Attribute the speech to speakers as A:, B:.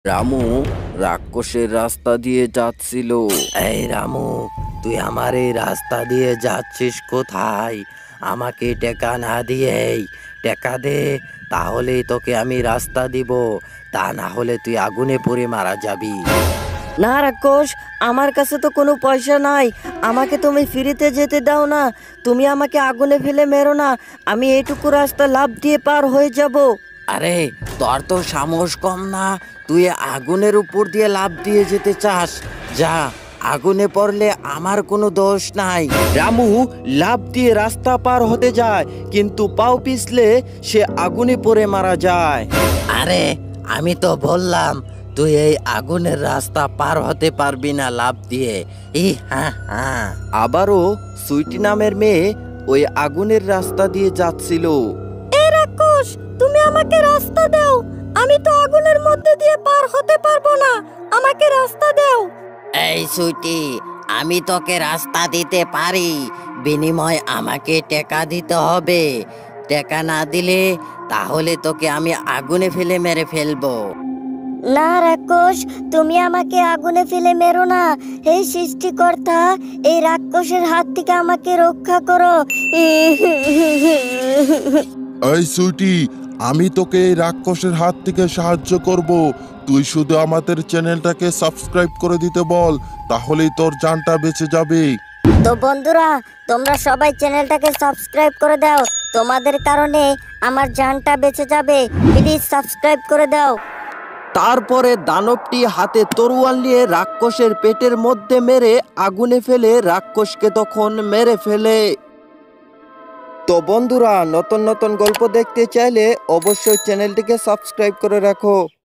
A: রামু রাক্ষসের রাস্তা দিয়ে যাচ্ছিল। এই রামু, তুই আমার এই রাস্তা দিয়ে যাচ্ছিস কোথায়? আমাকে টেকা না দিয়েই টেকা দে, তাহলেই তোকে আমি রাস্তা দিব, তা না হলে তুই আগুনে পুড়ে মারা যাবি।
B: না রাক্ষস, আমার কাছে তো কোনো পয়সা নাই। আমাকে তুমি ফ্রিতে যেতে দাও না। তুমি আমাকে আগুনে ফেলে মেরো না। আমি এইটুকু রাস্তা লাফ দিয়ে পার হয়ে যাব।
A: আরে, তোর তো সাহস কম না, তুই আগুনের উপর দিয়ে লাফ দিয়ে যেতে চাস? যা, আগুনে পড়লে আমার কোনো দোষ নাই। রামু লাফ দিয়ে রাস্তা পার হতে যায়, কিন্তু পাও পিছলে সে আগুনে পড়ে মারা যায়। আরে, আমি তো বললাম তুই এই আগুনের রাস্তা পার হতে পারবি না লাফ দিয়ে। হ্যাঁ হ্যাঁ। আবারও সুইটি নামের মেয়ে ওই আগুনের রাস্তা দিয়ে যাচ্ছিল।
B: এই রাক্ষস, তুমি আমাকে রাস্তা দাও। আমি তো আগুনের মধ্যে দিয়ে পার হতে পারবো না। আমাকে রাস্তা দাও।
A: এই সুইটি, আমি তোকে রাস্তা দিতে পারি, বিনিময় আমাকে টাকা দিতে হবে। টাকা না দিলে তাহলে তোকে আমি আগুনে ফেলে মেরে ফেলবো।
B: না রাক্ষস, তুমি আমাকে আগুনে ফেলে মেরো না। হে সৃষ্টিকর্তা, এই রাক্ষসের হাত থেকে আমাকে রক্ষা করো।
C: এই সুইটি, আমি তোকে এই রাক্ষসের হাত থেকে সাহায্য করব। তুই শুধু আমাদের চ্যানেলটাকে সাবস্ক্রাইব করে দিতে বল, তাহলেই তোর জানটা বেঁচে যাবে।
B: তো বন্ধুরা, তোমরা সবাই চ্যানেলটাকে সাবস্ক্রাইব করে দাও। তোমাদের কারণে আমার জানটা বেঁচে যাবে। প্লিজ সাবস্ক্রাইব করে দাও।
A: তারপরে দানবটি হাতে তরোয়াল নিয়ে রাক্ষসের পেটের মধ্যে মেরে আগুনে ফেলে রাক্ষসকে তখন মেরে ফেলে। তো বন্ধুরা, নতুন নতুন গল্প দেখতে চাইলে অবশ্যই চ্যানেলটিকে সাবস্ক্রাইব করে রাখো।